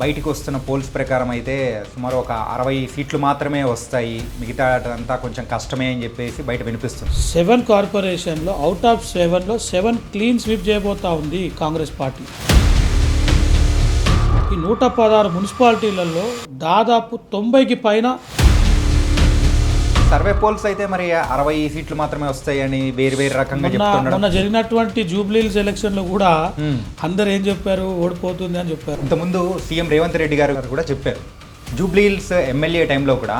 బయటికి వస్తున్న పోల్స్ ప్రకారం అయితే సుమారు ఒక 60 సీట్లు మాత్రమే వస్తాయి, మిగతా అంతా కొంచెం కష్టమే అని చెప్పేసి బయట వినిపిస్తుంది. 7 కార్పొరేషన్లో అవుట్ ఆఫ్ 7లో 7 క్లీన్ స్వీప్ చేయబోతా ఉంది కాంగ్రెస్ పార్టీ. ఈ 116 మున్సిపాలిటీలలో దాదాపు 90కి పైన సర్వే పోల్స్ అయితే మరి 60 సీట్లు మాత్రమే వస్తాయని వేరు రకంగా చెప్తున్నారు. మొన్న జరిగినటువంటి జూబ్లీహిల్స్ ఎలక్షన్లో కూడా అందరు ఏం చెప్పారు, ఓడిపోతుంది అని చెప్పారు. ఇంతకుముందు సీఎం రేవంత్ రెడ్డి గారు కూడా చెప్పారు, జూబ్లీహిల్స్ ఎమ్మెల్యే టైంలో కూడా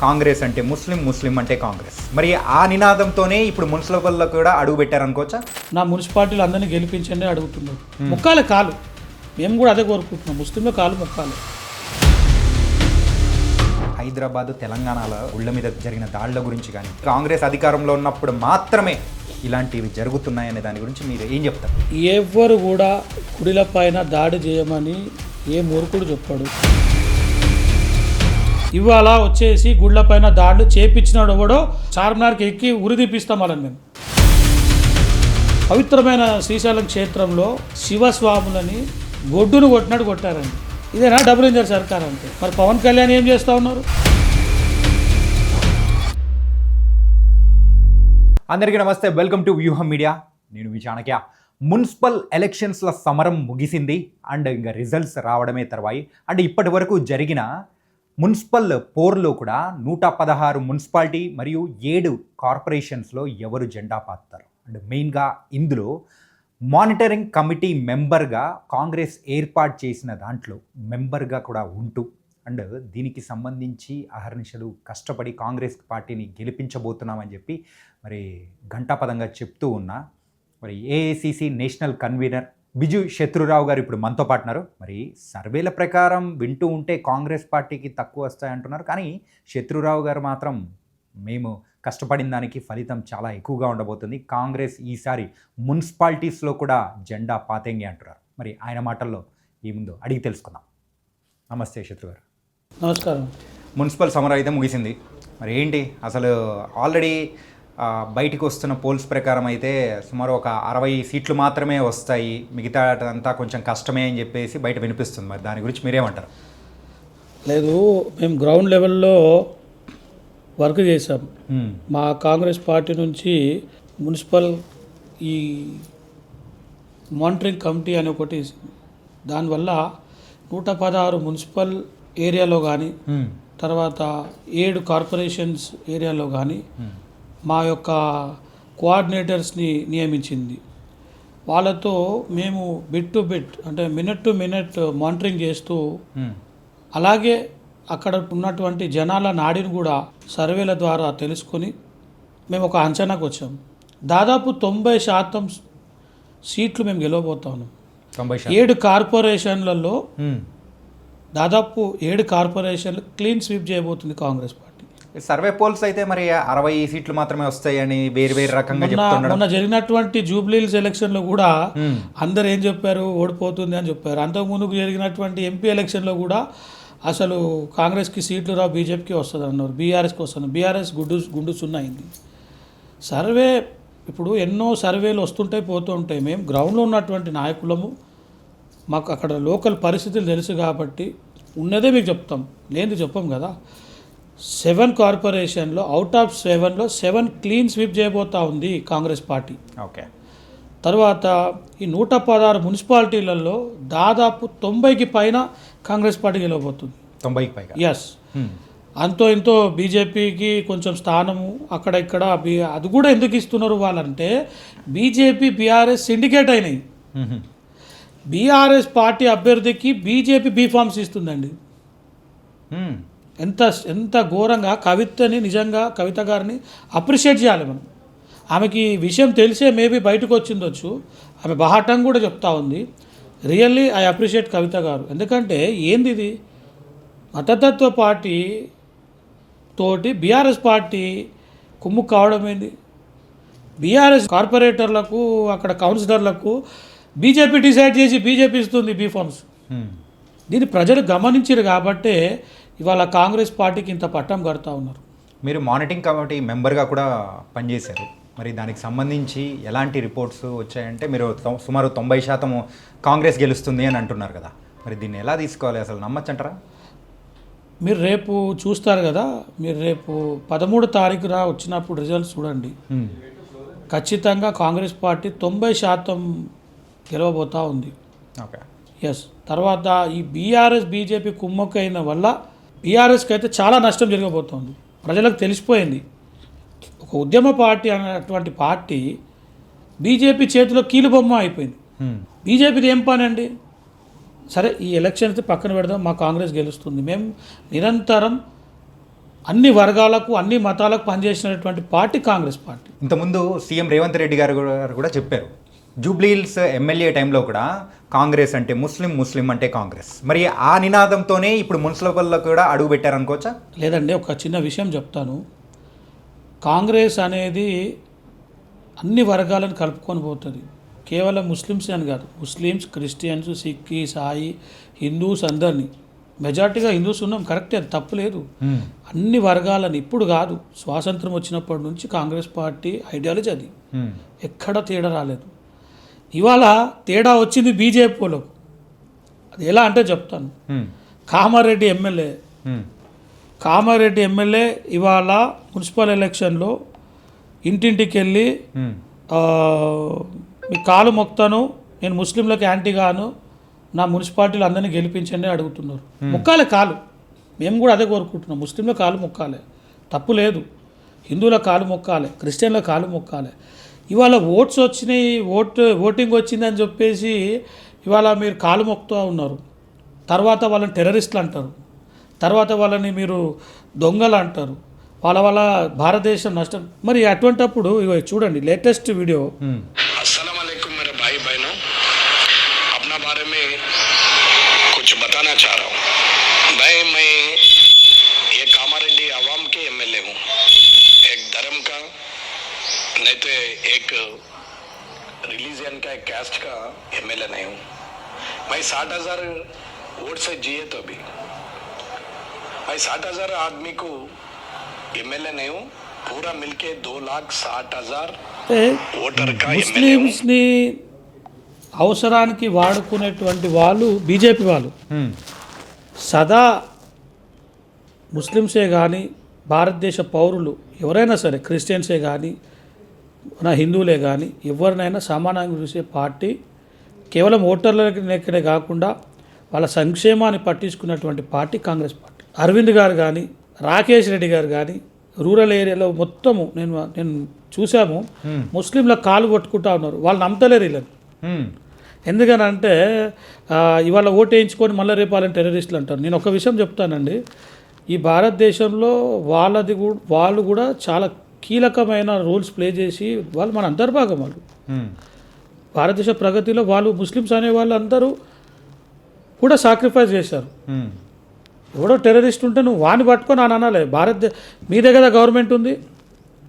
కాంగ్రెస్ అంటే ముస్లిం అంటే కాంగ్రెస్. మరి ఆ నినాదంతోనే ఇప్పుడు మున్సిపల్లో కూడా అడుగు పెట్టారనుకోవచ్చా? నా మున్సిపాలిటీలు అందరినీ గెలిపించండి అడుగుతున్నారు. ముక్కాలే కాలు, మేము కూడా అదే కోరుకుంటున్నాం, ముస్లింలో కాలు మొక్కాలి. హైదరాబాద్ తెలంగాణలో గుళ్ళ మీద జరిగిన దాడుల గురించి కానీ, కాంగ్రెస్ అధికారంలో ఉన్నప్పుడు మాత్రమే ఇలాంటివి జరుగుతున్నాయనే దాని గురించి మీరు ఏం చెప్తారు? ఎవరు కూడా గుడిల పైన దాడి చేయమని ఏ మూర్ఖుడు చెప్పాడు. ఇవాళ వచ్చేసి గుళ్ళ పైన దాడులు చేపించినాడు ఎవడో చార్మినార్కి ఎక్కి ఉరి తీపిస్తాం వాళ్ళని. మేము పవిత్రమైన శ్రీశైలం క్షేత్రంలో శివస్వాములని గొడ్డును కొట్టినట్టు కొట్టారండి. ఇదేనా డబుల్ ఇంజన్ సర్కార్ అంటే? మరి పవన్ కళ్యాణ్ ఏం చేస్తూ ఉన్నారు? అందరికీ నమస్తే, వెల్కమ్ టు వ్యూహం మీడియా. నేను మీ చాణక్య. మున్సిపల్ ఎలక్షన్స్ల సమరం ముగిసింది అండ్ ఇంకా రిజల్ట్స్ రావడమే తర్వాయి. అండ్ ఇప్పటి వరకు జరిగిన మున్సిపల్ పోర్లో కూడా 116 మున్సిపాలిటీ మరియు 7 కార్పొరేషన్స్లో ఎవరు జెండా పాతారు. అండ్ మెయిన్గా ఇందులో మానిటరింగ్ కమిటీ మెంబర్గా కాంగ్రెస్ ఏర్పాటు చేసిన దాంట్లో మెంబర్గా కూడా ఉంటూ అండ్ దీనికి సంబంధించి అహర్నిశలు కష్టపడి కాంగ్రెస్ పార్టీని గెలిపించబోతున్నామని చెప్పి మరి ఘంటాపదంగా చెప్తూ ఉన్న మరి ఏఐసిసి నేషనల్ కన్వీనర్ బిజు శత్రురావు గారు ఇప్పుడు మనతో పాటున్నారు. మరి సర్వేల ప్రకారం వింటూ ఉంటే కాంగ్రెస్ పార్టీకి తక్కువ వస్తాయంటున్నారు, కానీ శత్రురావు గారు మాత్రం మేము కష్టపడిన దానికి ఫలితం చాలా ఎక్కువగా ఉండబోతుంది, కాంగ్రెస్ ఈసారి మున్సిపాలిటీస్లో కూడా జెండా పాతేంగి అంటున్నారు. మరి ఆయన మాటల్లో ఈ ముందు అడిగి తెలుసుకుందాం. నమస్తే శత్రు గారు. నమస్కారం. మున్సిపల్ సమరం అయితే ముగిసింది, మరి ఏంటి అసలు ఆల్రెడీ బయటికి వస్తున్న పోల్స్ ప్రకారం అయితే సుమారు ఒక 60 సీట్లు మాత్రమే వస్తాయి, మిగతా అంతా కొంచెం కష్టమే అని చెప్పేసి బయట వినిపిస్తుంది. మరి దాని గురించి మీరేమంటారు? లేదు, మేము గ్రౌండ్ లెవెల్లో వర్క్ చేసాం. మా కాంగ్రెస్ పార్టీ నుంచి మున్సిపల్ ఈ మానిటరింగ్ కమిటీ అని ఒకటి, దానివల్ల 116 మున్సిపల్ ఏరియాలో కానీ తర్వాత 7 కార్పొరేషన్స్ ఏరియాలో కానీ మా యొక్క కోఆర్డినేటర్స్ని నియమించింది. వాళ్ళతో మేము బిట్ టు బిట్ అంటే మినిట్ టు మినిట్ మానిటరింగ్ చేస్తూ, అలాగే అక్కడ ఉన్నటువంటి జనాల నాడిని కూడా సర్వేల ద్వారా తెలుసుకొని మేము ఒక అంచనాకు వచ్చాం. దాదాపు 90% సీట్లు మేము గెలవబోతా ఉన్నాం. 7 కార్పొరేషన్లలో దాదాపు 7 కార్పొరేషన్లు క్లీన్ స్వీప్ చేయబోతుంది కాంగ్రెస్ పార్టీ. సర్వే పోల్స్ అయితే మరి 60 సీట్లు మాత్రమే వస్తాయని వేరు రకంగా చెప్తున్నారు. మొన్న జరిగినటువంటి జూబ్లీహిల్స్ ఎలక్షన్లో కూడా అందరు ఏం చెప్పారు, ఓడిపోతుంది అని చెప్పారు. అంతకుముందుకు జరిగినటువంటి ఎంపీ ఎలక్షన్లో కూడా అసలు కాంగ్రెస్కి సీట్లు రావు, బీజేపీకి వస్తుంది అన్నారు, బీఆర్ఎస్కి వస్తుంది. బీఆర్ఎస్ గుండు సున్నయింది. సర్వే ఇప్పుడు ఎన్నో సర్వేలు వస్తుంటాయి పోతూ ఉంటాయి. మేము గ్రౌండ్లో ఉన్నటువంటి నాయకులము, మాకు అక్కడ లోకల్ పరిస్థితులు తెలుసు కాబట్టి ఉన్నదే మీకు చెప్తాం, లేనిది చెప్పాం కదా. 7 కార్పొరేషన్లో అవుట్ ఆఫ్ 7లో 7 క్లీన్ స్వీప్ చేయబోతా ఉంది కాంగ్రెస్ పార్టీ. ఓకే. తర్వాత ఈ 116 మున్సిపాలిటీలలో దాదాపు 90కి పైన కాంగ్రెస్ పార్టీ గెలవబోతుంది. 90కి పైగా? ఎస్. అంతో ఇంతో బీజేపీకి కొంచెం స్థానము అక్కడ ఇక్కడ. అది కూడా ఎందుకు ఇస్తున్నారు వాళ్ళంటే, బీజేపీ బీఆర్ఎస్ సిండికేట్ అయినాయి. బీఆర్ఎస్ పార్టీ అభ్యర్థికి బీజేపీ బీఫామ్స్ ఇస్తుందండి. ఎంత ఘోరంగా! కవితని, నిజంగా కవిత గారిని అప్రిషియేట్ చేయాలి మనం. ఆమెకి విషయం తెలిసే మేబీ బయటకు వచ్చిందొచ్చు, ఆమె బహాటం కూడా చెప్తా ఉంది. రియల్లీ ఐ అప్రిషియేట్ కవిత గారు. ఎందుకంటే ఏంది ఇది, మతతత్వ పార్టీ తోటి బీఆర్ఎస్ పార్టీ కుమ్ము కావడం ఏంది? బీఆర్ఎస్ కార్పొరేటర్లకు అక్కడ కౌన్సిలర్లకు బీజేపీ డిసైడ్ చేసి బీజేపీ ఇస్తుంది బీఫామ్స్. దీన్ని ప్రజలు గమనించారు కాబట్టే ఇవాళ కాంగ్రెస్ పార్టీకి ఇంత పట్టం కడతా ఉన్నారు. మీరు మానిటరింగ్ కమిటీ మెంబర్గా కూడా పనిచేశారు, మరి దానికి సంబంధించి ఎలాంటి రిపోర్ట్స్ వచ్చాయంటే మీరు సుమారు 90% కాంగ్రెస్ గెలుస్తుంది అని అంటున్నారు కదా, మరి దీన్ని ఎలా తీసుకోవాలి, అసలు నమ్మచ్చంటారా? మీరు రేపు చూస్తారు కదా, మీరు రేపు 13 తారీఖున వచ్చినప్పుడు రిజల్ట్స్ చూడండి. ఖచ్చితంగా కాంగ్రెస్ పార్టీ 90% గెలవబోతూ ఉంది. ఓకే. ఎస్. తర్వాత ఈ బీఆర్ఎస్ బీజేపీ కుమ్మక్కైన వల్ల బీఆర్ఎస్కి అయితే చాలా నష్టం జరగబోతోంది. ప్రజలకు తెలిసిపోయింది. ఒక ఉద్యమ పార్టీ అనేటువంటి పార్టీ బీజేపీ చేతిలో కీలుబొమ్మ అయిపోయింది. బీజేపీది ఏం పని అండి? సరే, ఈ ఎలక్షన్స్ పక్కన పెడదాం, మా కాంగ్రెస్ గెలుస్తుంది. మేము నిరంతరం అన్ని వర్గాలకు అన్ని మతాలకు పనిచేసినటువంటి పార్టీ కాంగ్రెస్ పార్టీ. ఇంతకుముందు సీఎం రేవంత్ రెడ్డి గారు కూడా చెప్పారు, జూబ్లీహిల్స్ ఎమ్మెల్యే టైంలో కూడా కాంగ్రెస్ అంటే ముస్లిం, ముస్లిం అంటే కాంగ్రెస్. మరి ఆ నినాదంతోనే ఇప్పుడు మున్సిపల్లో కూడా అడుగు పెట్టారనుకోవచ్చా? లేదండి, ఒక చిన్న విషయం చెప్తాను. కాంగ్రెస్ అనేది అన్ని వర్గాలను కలుపుకొని పోతుంది. కేవలం ముస్లిమ్స్ అని కాదు, ముస్లిమ్స్, క్రిస్టియన్స్, సిక్, సాయి, హిందూస్ అందరినీ, మెజార్టీగా హిందూస్ ఉన్నాం, కరెక్టే, అది తప్పు లేదు. అన్ని వర్గాలని ఇప్పుడు కాదు, స్వాతంత్రం వచ్చినప్పటి నుంచి కాంగ్రెస్ పార్టీ ఐడియాలజీ అది, ఎక్కడ తేడా రాలేదు. ఇవాళ తేడా వచ్చింది బీజేపీ వాళ్ళకు. అది ఎలా అంటే చెప్తాను. కామారెడ్డి ఎమ్మెల్యే ఇవాళ మున్సిపల్ ఎలక్షన్లో ఇంటింటికి వెళ్ళి మీ కాలు మొక్తాను, నేను ముస్లింలకు యాంటీగాను, నా మున్సిపాలిటీలు అందరినీ గెలిపించండి అడుగుతున్నారు. మొక్కాలే కాలు, మేము కూడా అదే కోరుకుంటున్నాం. ముస్లింల కాలు మొక్కాలి, తప్పు లేదు. హిందువుల కాలు మొక్కాలి, క్రిస్టియన్ల కాలు మొక్కాలి. ఇవాళ ఓట్స్ వచ్చినాయి, ఓటింగ్ వచ్చిందని చెప్పేసి ఇవాళ మీరు కాలు మొక్కుతూ ఉన్నారు. తర్వాత వాళ్ళని టెర్రరిస్టులు అంటారు, తర్వాత వాళ్ళని మీరు దొంగలు అంటారు, వాళ్ళ భారతదేశం నష్టం. మరి అటువంటప్పుడు ఇగో చూడండి లేటెస్ట్ వీడియో. अस्सलाम वालेकुम मेरे भाई बहनों, अपना बारे में कुछ बताना चाह रहा हूँ। मैं ये कामारेड्डी आवाम के एमएलए हूँ, एक धर्म का नहीं तो एक रिलीजन का, एक कास्ट का एमएलए नहीं हूँ। मैं 60,000 वोट से जिए तो भी मैं 60,000 आदमी को एमएलए नहीं हूँ, पूरा मिलके 2,60,000 ఓటర్ కా ముస్లిమ్స్ని అవసరానికి వాడుకునేటువంటి వాళ్ళు బీజేపీ వాళ్ళు. సదా ముస్లిమ్సే కానీ, భారతదేశ పౌరులు ఎవరైనా సరే, క్రిస్టియన్సే కానీ, మన హిందువులే కానీ, ఎవరినైనా సమానంగా చూసే పార్టీ. కేవలం ఓటర్లకే కాకుండా వాళ్ళ సంక్షేమాన్ని పట్టించుకున్నటువంటి పార్టీ కాంగ్రెస్ పార్టీ. అరవింద్ గారు కానీ, రాకేష్ రెడ్డి గారు కానీ, రూరల్ ఏరియాలో మొత్తము నేను చూసాము, ముస్లింల కాలు పట్టుకుంటా ఉన్నారు. వాళ్ళు నమ్మతలేరు వీళ్ళని. ఎందుకనంటే ఇవాళ ఓటు వేయించుకొని మళ్ళీ రేపు వాళ్ళని టెర్రరిస్టులు అంటారు. నేను ఒక విషయం చెప్తానండి, ఈ భారతదేశంలో వాళ్ళు కూడా చాలా కీలకమైన రోల్స్ ప్లే చేసి వాళ్ళు మన అంతర్భాగం. వాళ్ళు భారతదేశ ప్రగతిలో వాళ్ళు ముస్లిమ్స్ అనే వాళ్ళు అందరూ కూడా సాక్రిఫైస్ చేశారు. ఎవడో టెర్రరిస్ట్ ఉంటే నువ్వు వాడిని పట్టుకొని అని అనాలి. మీదే కదా గవర్నమెంట్ ఉంది,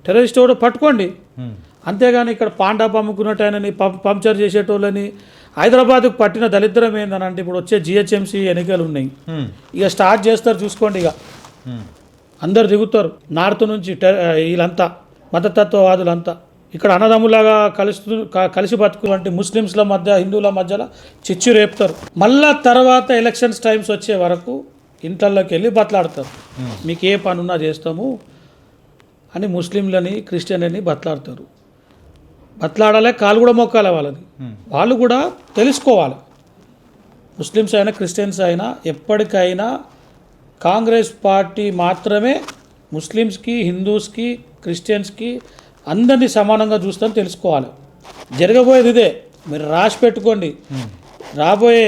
టెర్రరిస్ట్ ఎవడో పట్టుకోండి. అంతేగాని ఇక్కడ పాండాప్ అమ్ముకున్నట్టు ఆయనని పంక్చర్ చేసేటోళ్ళని. హైదరాబాద్కు పట్టిన దరిద్రం ఏందనంటే ఇప్పుడు వచ్చే జిహెచ్ఎంసీ ఎన్నికలు ఉన్నాయి, ఇక స్టార్ట్ చేస్తారు చూసుకోండి. ఇక అందరు దిగుతారు నార్త్ నుంచి, వీళ్ళంతా మతతత్వవాదులంతా ఇక్కడ అన్నదమ్ములాగా కలిసి బతుకులంటే ముస్లిమ్స్ల మధ్య, హిందువుల మధ్యలో చిచ్చు రేపుతారు. మళ్ళా తర్వాత ఎలక్షన్స్ టైమ్స్ వచ్చే వరకు ఇంట్లోకి వెళ్ళి బతలాడతారు, మీకు ఏ పనున్నా చేస్తాము అని ముస్లింలని, క్రిస్టియన్లని బతలాడతారు. బతలాడాలి, కాలు కూడా మొక్కాలి వాళ్ళని. వాళ్ళు కూడా తెలుసుకోవాలి, ముస్లిమ్స్ అయినా క్రిస్టియన్స్ అయినా ఎప్పటికైనా కాంగ్రెస్ పార్టీ మాత్రమే ముస్లిమ్స్కి, హిందూస్కి, క్రిస్టియన్స్కి అందరినీ సమానంగా చూస్తామని తెలుసుకోవాలి. జరగబోయేది ఇదే, మీరు రాసి పెట్టుకోండి. రాబోయే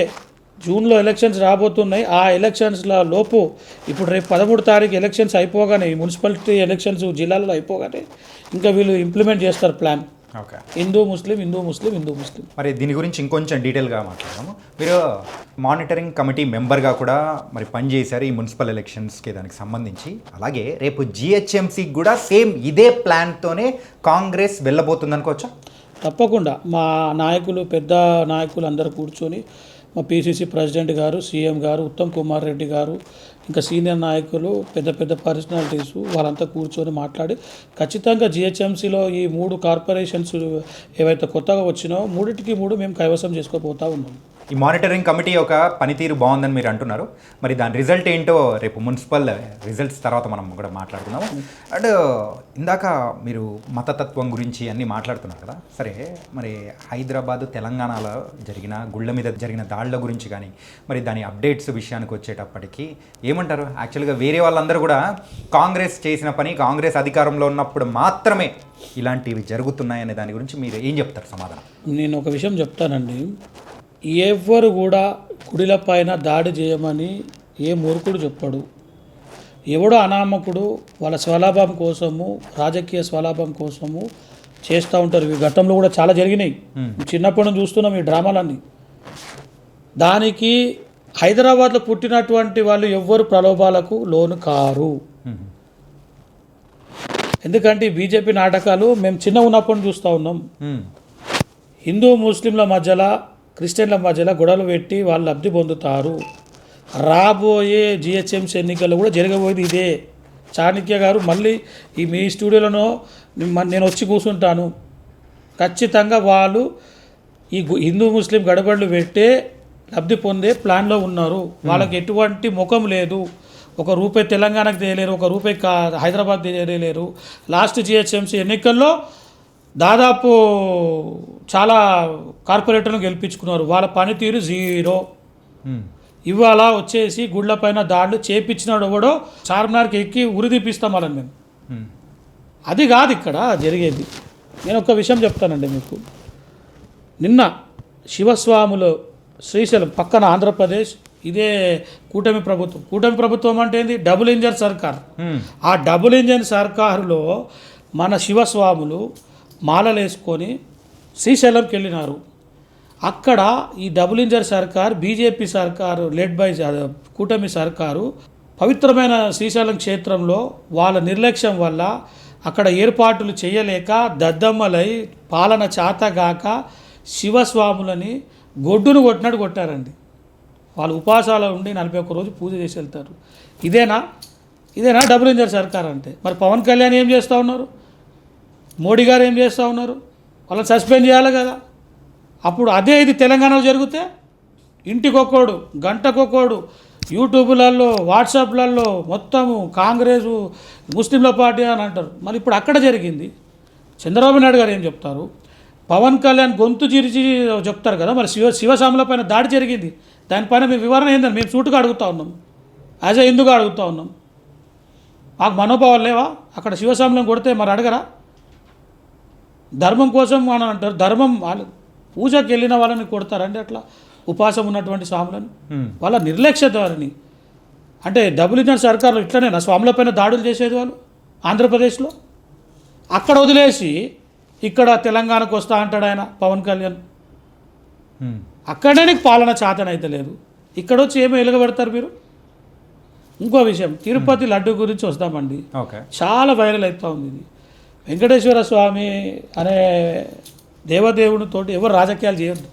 జూన్లో ఎలక్షన్స్ రాబోతున్నాయి. ఆ ఎలక్షన్స్ల లోపు ఇప్పుడు రేపు 13 తారీఖు ఎలక్షన్స్ అయిపోగానే, ఈ మున్సిపాలిటీ ఎలక్షన్స్ జిల్లాలో అయిపోగానే ఇంకా వీళ్ళు ఇంప్లిమెంట్ చేస్తారు ప్లాన్. ఓకే, హిందూ ముస్లిం, హిందూ ముస్లిం, హిందూ ముస్లిం. మరి దీని గురించి ఇంకొంచెం డీటెయిల్గా మాట్లాడదాము. మీరు మానిటరింగ్ కమిటీ మెంబర్గా కూడా మరి పనిచేశారు ఈ మున్సిపల్ ఎలక్షన్స్కి దానికి సంబంధించి. అలాగే రేపు జిహెచ్ఎంసీకి కూడా సేమ్ ఇదే ప్లాన్తోనే కాంగ్రెస్ వెళ్ళబోతుంది అనుకోవచ్చా? తప్పకుండా. మా నాయకులు, పెద్ద నాయకులు అందరూ కూర్చొని, మా పిసిసి ప్రెసిడెంట్ గారు, సీఎం గారు, ఉత్తమ్ కుమార్ రెడ్డి గారు, ఇంకా సీనియర్ నాయకులు, పెద్ద పెద్ద పర్సనాలిటీస్ వాళ్ళంతా కూర్చొని మాట్లాడి ఖచ్చితంగా జిహెచ్ఎంసీలో ఈ 3 కార్పొరేషన్స్ ఏవైతే కొత్తగా వచ్చినాయో 3కి 3 మేము కైవసం చేసుకోపోతూ ఉన్నాం. ఈ మానిటరింగ్ కమిటీ యొక్క పనితీరు బాగుందని మీరు అంటున్నారు. మరి దాని రిజల్ట్ ఏంటో రేపు మున్సిపల్ రిజల్ట్స్ తర్వాత మనం కూడా మాట్లాడుకుందాము. అండ్ ఇందాక మీరు మతతత్వం గురించి అన్నీ మాట్లాడుతున్నారు కదా, సరే మరి హైదరాబాద్ తెలంగాణలో జరిగిన గుళ్ళ మీద జరిగిన దాడుల గురించి కానీ మరి దాని అప్డేట్స్ విషయానికి వచ్చేటప్పటికి ఏమంటారు? యాక్చువల్గా వేరే వాళ్ళందరూ కూడా కాంగ్రెస్ చేసిన పని, కాంగ్రెస్ అధికారంలో ఉన్నప్పుడు మాత్రమే ఇలాంటివి జరుగుతున్నాయనే దాని గురించి మీరు ఏం చెప్తారు సమాధానం? నేను ఒక విషయం చెప్తానండి. ఎవరు కూడా గుడిల పైన దాడి చేయమని ఏ మూర్ఖుడు చెప్పాడు. ఎవడో అనామకుడు వాళ్ళ స్వలాభం కోసము, రాజకీయ స్వలాభం కోసము చేస్తూ ఉంటారు. ఇవి గతంలో కూడా చాలా జరిగినాయి. చిన్నప్పటి నుంచి చూస్తున్నాం ఈ డ్రామాలన్నీ. దానికి హైదరాబాద్లో పుట్టినటువంటి వాళ్ళు ఎవ్వరు ప్రలోభాలకు లోను కారు. ఎందుకంటే బీజేపీ నాటకాలు మేము చిన్న ఉన్నప్పుడు చూస్తూ ఉన్నాం. హిందూ ముస్లింల మధ్యలో, క్రిస్టియన్ల మధ్యలో గొడవలు పెట్టి వాళ్ళు లబ్ధి పొందుతారు. రాబోయే జిహెచ్ఎంసీ ఎన్నికల్లో కూడా జరగబోయేది ఇదే. చాణక్య గారు మళ్ళీ ఈ మీ స్టూడియోలోనో నేను వచ్చి కూర్చుంటాను. ఖచ్చితంగా వాళ్ళు ఈ హిందూ ముస్లిం గడబడులు పెట్టే లబ్ధి పొందే ప్లాన్లో ఉన్నారు. వాళ్ళకి ఎటువంటి ముఖం లేదు. ఒక రూపాయి తెలంగాణకు తేలేరు, ఒక రూపాయి హైదరాబాద్ తేలేరు. లాస్ట్ జిహెచ్ఎంసీ ఎన్నికల్లో దాదాపు చాలా కార్పొరేటర్లను గెలిపించుకున్నారు. వాళ్ళ పనితీరు జీరో. ఇవాళ వచ్చేసి గుళ్ళపైన దాడులు చేపించినాడు ఎవడో చార్మినార్కి ఎక్కి ఉరి తీపిస్తాం వాళ్ళని మేము. అది కాదు ఇక్కడ జరిగేది. నేను ఒక విషయం చెప్తానండి మీకు. నిన్న శివస్వాములు శ్రీశైలం పక్కన ఆంధ్రప్రదేశ్, ఇదే కూటమి ప్రభుత్వం. కూటమి ప్రభుత్వం అంటే ఏంది? డబుల్ ఇంజన్ సర్కార్. ఆ డబుల్ ఇంజన్ సర్కారులో మన శివస్వాములు మాలలు వేసుకొని శ్రీశైలంకి వెళ్ళినారు. అక్కడ ఈ డబుల్ ఇంజన్ సర్కార్, బీజేపీ సర్కారు లెడ్ బై కూటమి సర్కారు పవిత్రమైన శ్రీశైలం క్షేత్రంలో వాళ్ళ నిర్లక్ష్యం వల్ల అక్కడ ఏర్పాట్లు చేయలేక దద్దమ్మలై పాలన చాతగాక శివస్వాములని గొడ్డును కొట్టినట్టు కొట్టారండి. వాళ్ళు ఉపాసాలు ఉండి 41 రోజు పూజ చేసి వెళ్తారు. ఇదేనా డబుల్ ఇంజన్ సర్కార్ అంటే? మరి పవన్ కళ్యాణ్ ఏం చేస్తూ ఉన్నారు? మోడీ గారు ఏం చేస్తూ ఉన్నారు? వాళ్ళని సస్పెండ్ చేయాలి కదా. అప్పుడు అదే ఇది తెలంగాణలో జరిగితే ఇంటికొక్కడు, గంటకొక్కడు యూట్యూబ్లలో, వాట్సాప్లలో మొత్తము కాంగ్రెస్ ముస్లింల పార్టీ అని అంటారు. మరి ఇప్పుడు అక్కడ జరిగింది. చంద్రబాబు నాయుడు గారు ఏం చెప్తారు? పవన్ కళ్యాణ్ గొంతు చిరిచి చెప్తారు కదా. మరి శివస్వాముల పైన దాడి జరిగింది, దానిపైన మేము వివరణ ఏందని మేము సూటుగా అడుగుతూ ఉన్నాం. యాజ్ ఏ హిందూగా అడుగుతూ ఉన్నాం. మాకు మనోభావాలు లేవా? అక్కడ శివస్వాములను కొడితే మరి అడగరా? ధర్మం కోసం అని అంటారు. ధర్మం పూజకి వెళ్ళిన వాళ్ళని కొడతారండి అట్లా ఉపాసం ఉన్నటువంటి స్వాములను? వాళ్ళ నిర్లక్ష్య ధోరణి. అంటే డబుల్ ఇంజన్ సర్కార్లో ఇట్లనే నా స్వాముల పైన దాడులు చేసేది వాళ్ళు ఆంధ్రప్రదేశ్లో. అక్కడ వదిలేసి ఇక్కడ తెలంగాణకు వస్తా అంటాడు ఆయన పవన్ కళ్యాణ్. అక్కడే నీకు పాలన చాతన అయితే లేదు, ఇక్కడ వచ్చి ఏమో ఎలుగబెడతారు మీరు. ఇంకో విషయం, తిరుపతి లడ్డు గురించి వస్తామండి. చాలా వైరల్ అవుతూ ఉంది ఇది. వెంకటేశ్వర స్వామి అనే దేవదేవునితోటి ఎవరు రాజకీయాలు చేయొద్దు,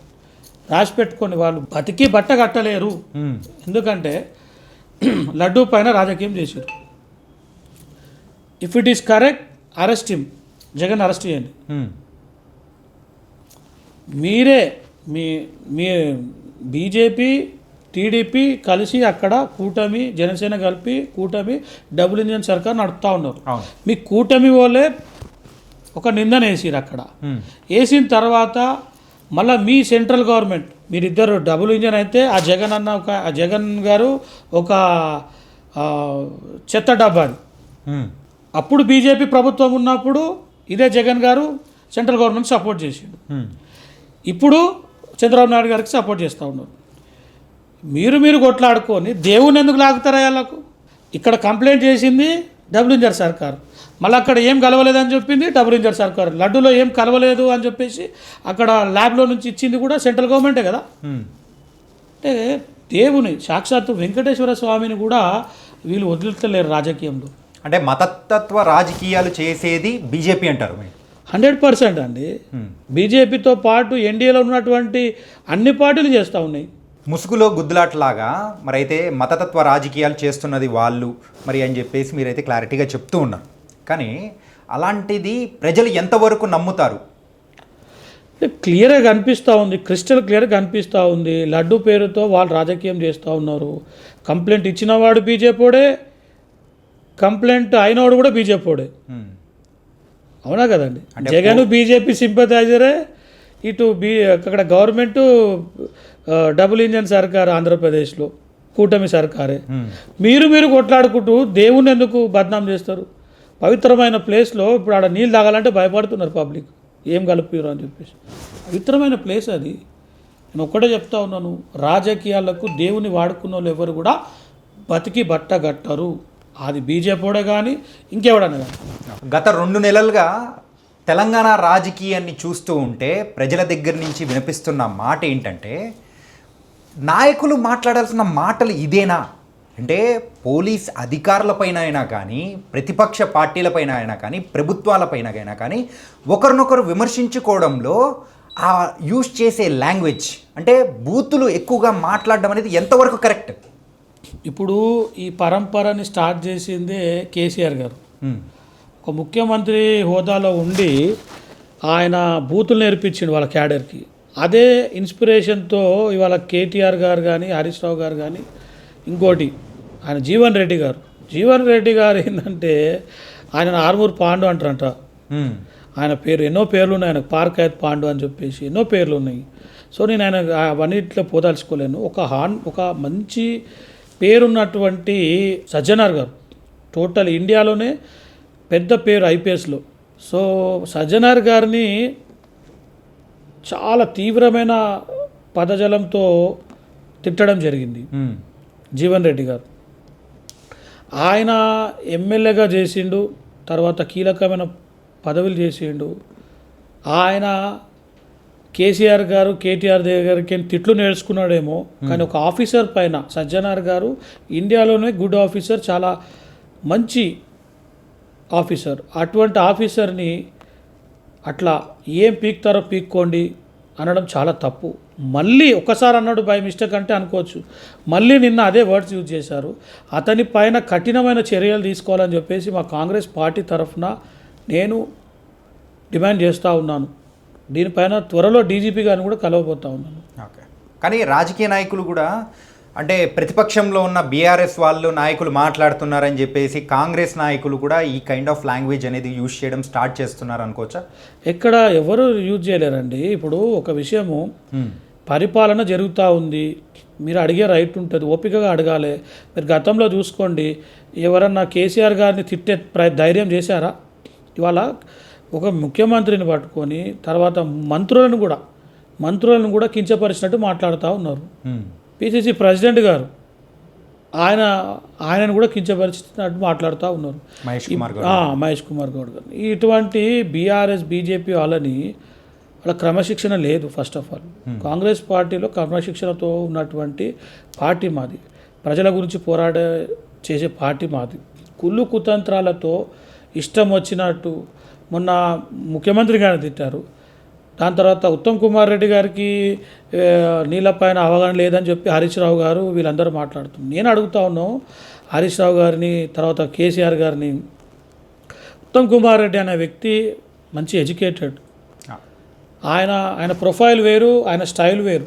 రాసి పెట్టుకోండి. వాళ్ళు బతికి బట్ట కట్టలేరు. ఎందుకంటే లడ్డూ పైన రాజకీయం చేశారు. If it is correct, arrest him. Jagan arrest చేయండి. మీరే మీ బీజేపీ టీడీపీ కలిసి అక్కడ కూటమి, జనసేన కలిపి కూటమి డబుల్ ఇంజన్ సర్కార్ నడుపుతూ ఉన్నారు. మీ కూటమి వాళ్ళే ఒక నిందన వేసిరు అక్కడ. వేసిన తర్వాత మళ్ళీ మీ సెంట్రల్ గవర్నమెంట్ మీరిద్దరు డబుల్ ఇంజన్ అయితే ఆ జగన్ గారు ఒక చెత్త డబ్బాది. అప్పుడు బీజేపీ ప్రభుత్వం ఉన్నప్పుడు ఇదే జగన్ గారు సెంట్రల్ గవర్నమెంట్ సపోర్ట్ చేసిండు. ఇప్పుడు చంద్రబాబు నాయుడు గారికి సపోర్ట్ చేస్తూ ఉన్నారు. మీరు కొట్లాడుకొని దేవుని ఎందుకు లాగుతారా వాళ్ళకు? ఇక్కడ కంప్లైంట్ చేసింది డబుల్ ఇంజన్ సర్కార్, మళ్ళీ అక్కడ ఏం కలవలేదని చెప్పింది డబుల్ ఇంజన్ సర్కార్. లడ్డూలో ఏం కలవలేదు అని చెప్పేసి అక్కడ ల్యాబ్లో నుంచి ఇచ్చింది కూడా సెంట్రల్ గవర్నమెంటే కదా. అంటే దేవుని సాక్షాత్తు వెంకటేశ్వర స్వామిని కూడా వీళ్ళు వదులుతలేరు రాజకీయంలో. అంటే మతతత్వ రాజకీయాలు చేసేది బీజేపీ అంటారు. 100% అండి. బీజేపీతో పాటు ఎన్డీఏలో ఉన్నటువంటి అన్ని పార్టీలు చేస్తూ ఉన్నాయి. ముసుగులో గుద్దులాటలాగా మరి అయితే మతతత్వ రాజకీయాలు చేస్తున్నది వాళ్ళు మరి అని చెప్పేసి మీరైతే క్లారిటీగా చెప్తూ ఉన్నారు. కానీ అలాంటిది ప్రజలు ఎంతవరకు నమ్ముతారు? క్లియర్గా కనిపిస్తూ ఉంది, క్రిస్టల్ క్లియర్గా కనిపిస్తూ ఉంది. లడ్డు పేరుతో వాళ్ళు రాజకీయం చేస్తూ ఉన్నారు. కంప్లైంట్ ఇచ్చినవాడు బీజేపీడే, కంప్లైంట్ అయినవాడు కూడా బీజేపీడే. అవునా కదండి? జగన్ బీజేపీ సింపథైజరే, ఇటు అక్కడ గవర్నమెంట్ డబుల్ ఇంజన్ సర్కార్ ఆంధ్రప్రదేశ్లో కూటమి సర్కారే. మీరు కొట్లాడుకుంటూ దేవుణ్ణి ఎందుకు బద్నాం చేస్తారు? పవిత్రమైన ప్లేస్లో ఇప్పుడు ఆడ నీళ్ళు తాగాలంటే భయపడుతున్నారు పబ్లిక్, ఏం కలుపుతారు అని చెప్పేసి. పవిత్రమైన ప్లేస్ అది. నేను ఒక్కటే చెప్తా ఉన్నాను, రాజకీయాలకు దేవుని వాడుకున్న వాళ్ళు ఎవరు కూడా బతికి బట్ట గట్టరు. అది బీజేపీడే కానీ ఇంకెవడన్నా కానీ. గత 2 నెలలుగా తెలంగాణ రాజకీయాన్ని చూస్తూ ఉంటే ప్రజల దగ్గర నుంచి వినిపిస్తున్న మాట ఏంటంటే, నాయకులు మాట్లాడాల్సిన మాటలు ఇదేనా అంటే, పోలీస్ అధికారులపైన అయినా కానీ, ప్రతిపక్ష పార్టీలపైన అయినా కానీ, ప్రభుత్వాలపైన అయినా కానీ ఒకరినొకరు విమర్శించుకోవడంలో ఆ యూజ్ చేసే లాంగ్వేజ్ అంటే బూతులు ఎక్కువగా మాట్లాడడం అనేది ఎంతవరకు కరెక్ట్? ఇప్పుడు ఈ పరంపరని స్టార్ట్ చేసిందే కేసీఆర్ గారు. ఒక ముఖ్యమంత్రి హోదాలో ఉండి ఆయన బూతులు నేర్పించిండు వాళ్ళ క్యాడర్కి. అదే ఇన్స్పిరేషన్తో ఇవాళ కేటీఆర్ గారు కానీ, హరీష్ రావు గారు కానీ, ఇంకోటి ఆయన జీవన్ రెడ్డి గారు ఏంటంటే ఆయన ఆర్మూర్ పాండు అంటారంట. ఆయన పేరు ఎన్నో పేర్లు ఉన్నాయి, ఆయనకు పార్కాయత్ పాండు అని చెప్పేసి ఎన్నో పేర్లు ఉన్నాయి. సో నేను ఆయన అవన్నిట్లో పోదాల్చుకోలేను. ఒక మంచి పేరున్నటువంటి సజ్జనార్ గారు, టోటల్ ఇండియాలోనే పెద్ద పేరు ఐపీఎస్లో. సో సజ్జనార్ గారిని చాలా తీవ్రమైన పదజలంతో తిట్టడం జరిగింది జీవన్ రెడ్డి గారు. ఆయన ఎమ్మెల్యేగా చేసిండు, తర్వాత కీలకమైన పదవులు చేసిండు. ఆయన కేసీఆర్ గారు కేటీఆర్ దగ్గరికి తిట్లు నేర్చుకున్నాడేమో, కానీ ఒక ఆఫీసర్ పైన సజ్జనార్ గారు ఇండియాలోనే గుడ్ ఆఫీసర్, చాలా మంచి ఆఫీసర్. అటువంటి ఆఫీసర్ని అట్లా ఏం పీక్తారో పీక్కోండి అనడం చాలా తప్పు. మళ్ళీ ఒకసారి అన్నాడు బై మిస్టేక్ అంటే అనుకోవచ్చు, మళ్ళీ నిన్న అదే వర్డ్స్ యూజ్ చేశారు. అతని పైన కఠినమైన చర్యలు తీసుకోవాలని చెప్పేసి మా కాంగ్రెస్ పార్టీ తరఫున నేను డిమాండ్ చేస్తూ ఉన్నాను. దీనిపైన త్వరలో డీజీపీ గారిని కూడా కలవబోతూ ఉన్నాను. ఓకే, కానీ రాజకీయ నాయకులు కూడా అంటే ప్రతిపక్షంలో ఉన్న బీఆర్ఎస్ వాళ్ళు నాయకులు మాట్లాడుతున్నారని చెప్పేసి కాంగ్రెస్ నాయకులు కూడా ఈ కైండ్ ఆఫ్ లాంగ్వేజ్ అనేది యూజ్ చేయడం స్టార్ట్ చేస్తున్నారు అనుకోవచ్చా? ఎక్కడ ఎవరు యూజ్ చేయలేరండి. ఇప్పుడు ఒక విషయము పరిపాలన జరుగుతూ ఉంది, మీరు అడిగే రైట్ ఉంటుంది, ఓపికగా అడగాలి. మీరు గతంలో చూసుకోండి, ఎవరన్నా కేసీఆర్ గారిని తిట్టే ధైర్యం చేశారా? ఇవాళ ఒక ముఖ్యమంత్రిని పట్టుకొని తర్వాత మంత్రులను కూడా కించపరిచినట్టు మాట్లాడుతూ ఉన్నారు. పిసిసి ప్రెసిడెంట్ గారు ఆయనను కూడా కించపరిచినట్టు మాట్లాడుతూ ఉన్నారు, మహేష్ కుమార్ గౌడ్ గారు. ఇటువంటి బీఆర్ఎస్ బీజేపీ వాళ్ళ క్రమశిక్షణ లేదు. ఫస్ట్ ఆఫ్ ఆల్ కాంగ్రెస్ పార్టీలో క్రమశిక్షణతో ఉన్నటువంటి పార్టీ మాది, ప్రజల గురించి చేసే పార్టీ మాది. కుళ్ళు కుతంత్రాలతో ఇష్టం వచ్చినట్టు మొన్న ముఖ్యమంత్రి గారిని తిట్టారు. దాని తర్వాత ఉత్తమ్ కుమార్ రెడ్డి గారికి నీళ్ళపైన అవగాహన లేదని చెప్పి హరీష్ రావు గారు వీళ్ళందరూ మాట్లాడుతున్నారు. నేను అడుగుతా ఉన్నాను హరీష్ రావు గారిని, తర్వాత కేసీఆర్ గారిని. ఉత్తమ్ కుమార్ రెడ్డి అనే వ్యక్తి మంచి ఎడ్యుకేటెడ్, ఆయన ప్రొఫైల్ వేరు, ఆయన స్టైల్ వేరు.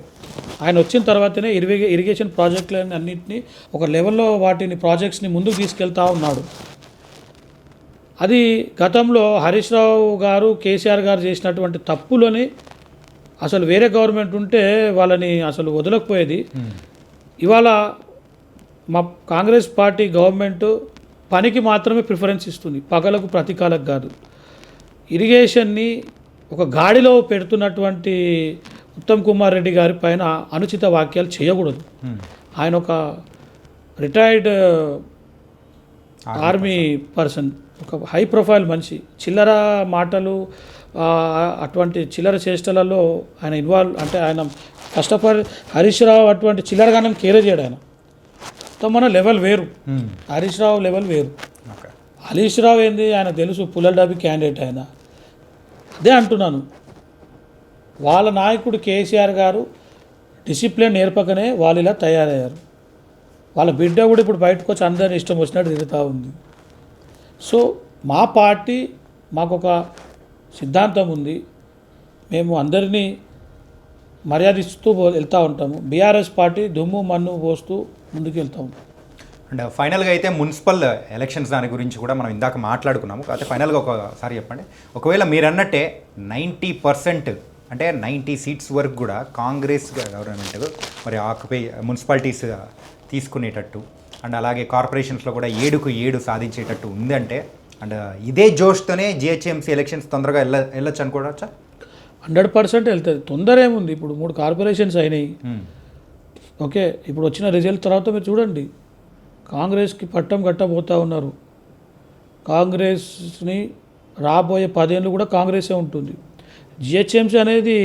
ఆయన వచ్చిన తర్వాతనే ఇరిగేషన్ ప్రాజెక్టులని అన్నింటినీ ఒక లెవెల్లో వాటిని ప్రాజెక్ట్స్ని ముందుకు తీసుకెళ్తా ఉన్నాడు. అది గతంలో హరీష్ రావు గారు కేసీఆర్ గారు చేసినటువంటి తప్పులని అసలు వేరే గవర్నమెంట్ ఉంటే వాళ్ళని అసలు వదలకపోయేది. ఇవాళ మా కాంగ్రెస్ పార్టీ గవర్నమెంట్ పనికి మాత్రమే ప్రిఫరెన్స్ ఇస్తుంది, పగలకు ప్రతీకాలకు కాదు. ఇరిగేషన్ని ఒక గాడిలో పెడుతున్నటువంటి ఉత్తమ్ కుమార్ రెడ్డి గారి పైన అనుచిత వాక్యాలు చేయకూడదు. ఆయన ఒక రిటైర్డ్ ఆర్మీ పర్సన్, ఒక హై ప్రొఫైల్ మనిషి. చిల్లర మాటలు అటువంటి చిల్లర చేష్టలలో ఆయన ఇన్వాల్వ్, అంటే ఆయన కష్టపడి హరీష్ రావు అటువంటి చిల్లరగానం కేర్ చేయడు. ఆయన మన లెవెల్ వేరు, హరీష్ రావు లెవెల్ వేరు. హరీష్ రావు ఏంది, ఆయన తెలుసు పుల్లల డబ్బి క్యాండిడేట్. ఆయన అదే అంటున్నాను, వాళ్ళ నాయకుడు కేసీఆర్ గారు డిసిప్లిన్ నేర్పకనే వాళ్ళు ఇలా తయారయ్యారు. వాళ్ళ బిడ్డ కూడా ఇప్పుడు బయటకు వచ్చి అందరిని ఇష్టం వచ్చినట్టు తిరుగుతూ ఉంది. సో మా పార్టీ మాకొక సిద్ధాంతం ఉంది, మేము అందరినీ మర్యాదిస్తూ వెళ్తూ ఉంటాము. బీఆర్ఎస్ పార్టీ దుమ్ము మన్ను పోస్తూ ముందుకు వెళ్తాము. అండ్ ఫైనల్గా అయితే మున్సిపల్ ఎలక్షన్స్ దాని గురించి కూడా మనం ఇందాక మాట్లాడుకున్నాము. కాకపోతే ఫైనల్గా ఒకసారి చెప్పండి, ఒకవేళ మీరు అన్నట్టే 90% అంటే 90 సీట్స్ వరకు కూడా కాంగ్రెస్ గవర్నమెంట్ మరి ఆక్యుపై మున్సిపాలిటీస్ తీసుకునేటట్టు అండ్ అలాగే కార్పొరేషన్స్లో కూడా 7కు 7 సాధించేటట్టు ఉందంటే అండ్ ఇదే జోష్తోనే జిహెచ్ఎంసీ ఎలక్షన్స్ తొందరగా వెళ్ళొచ్చు అనుకోవచ్చా? 100% వెళ్తుంది. తొందర ఏముంది, ఇప్పుడు 3 కార్పొరేషన్స్ అయినాయి. ఓకే, ఇప్పుడు వచ్చిన రిజల్ట్ తర్వాత మీరు చూడండి, కాంగ్రెస్కి పట్టం కట్టబోతూ ఉన్నారు. కాంగ్రెస్ని రాబోయే 10 ఏళ్ళు కూడా కాంగ్రెసే ఉంటుంది. జిహెచ్ఎంసీ అనేది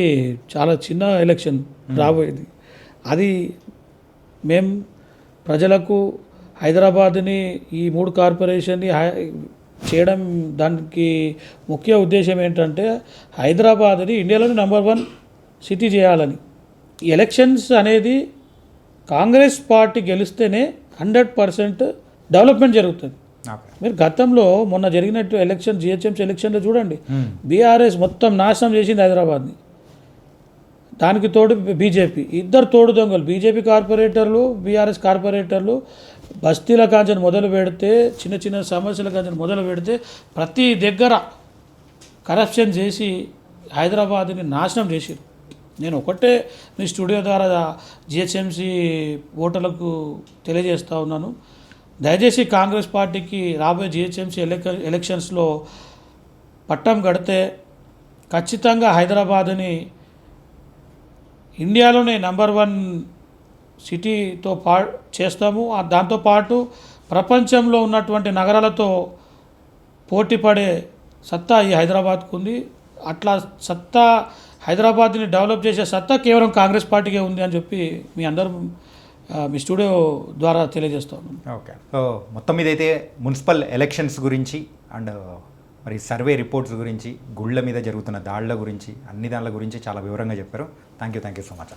చాలా చిన్న ఎలక్షన్ రాబోయేది. అది మేము ప్రజలకు హైదరాబాద్ని ఈ 3 కార్పొరేషన్ని చేయడం దానికి ముఖ్య ఉద్దేశం ఏంటంటే హైదరాబాద్ని ఇండియాలోని నెంబర్ 1 సిటీ చేయాలని. ఈ ఎలక్షన్స్ అనేది కాంగ్రెస్ పార్టీ గెలిస్తేనే 100% డెవలప్మెంట్ జరుగుతుంది. మీరు గతంలో మొన్న జరిగినట్టు ఎలక్షన్ జిహెచ్ఎంసీ ఎలక్షన్లో చూడండి, బీఆర్ఎస్ మొత్తం నాశనం చేసింది హైదరాబాద్ని. దానికి తోడు బీజేపీ, ఇద్దరు తోడు దొంగలు, బీజేపీ కార్పొరేటర్లు బీఆర్ఎస్ కార్పొరేటర్లు బస్తీల కాంచెని మొదలు పెడితే, చిన్న చిన్న సమస్యల కాంచెని మొదలు పెడితే ప్రతి దగ్గర కరప్షన్ చేసి హైదరాబాద్ని నాశనం చేశారు. నేను ఒకటే మీ స్టూడియో ద్వారా జిహెచ్ఎంసీ ఓటర్లకు తెలియజేస్తూ ఉన్నాను, దయచేసి కాంగ్రెస్ పార్టీకి రాబోయే జిహెచ్ఎంసీ ఎలక్షన్స్లో పట్టం కడితే ఖచ్చితంగా హైదరాబాద్ని ఇండియాలోనే నెంబర్ 1 సిటీతో చేస్తాము. దాంతోపాటు ప్రపంచంలో ఉన్నటువంటి నగరాలతో పోటీ పడే సత్తా ఈ హైదరాబాద్కు ఉంది. అట్లా సత్తా హైదరాబాద్ని డెవలప్ చేసే సత్తా కేవలం కాంగ్రెస్ పార్టీకే ఉంది అని చెప్పి మీ అందరూ మీ స్టూడియో ద్వారా తెలియజేస్తాను. ఓకే, సో మొత్తం మీద అయితే మున్సిపల్ ఎలక్షన్స్ గురించి అండ్ మరి సర్వే రిపోర్ట్స్ గురించి, గుళ్ళ మీద జరుగుతున్న దాడుల గురించి, అన్ని దానిల గురించి చాలా వివరంగా చెప్పారు. Thank you so much.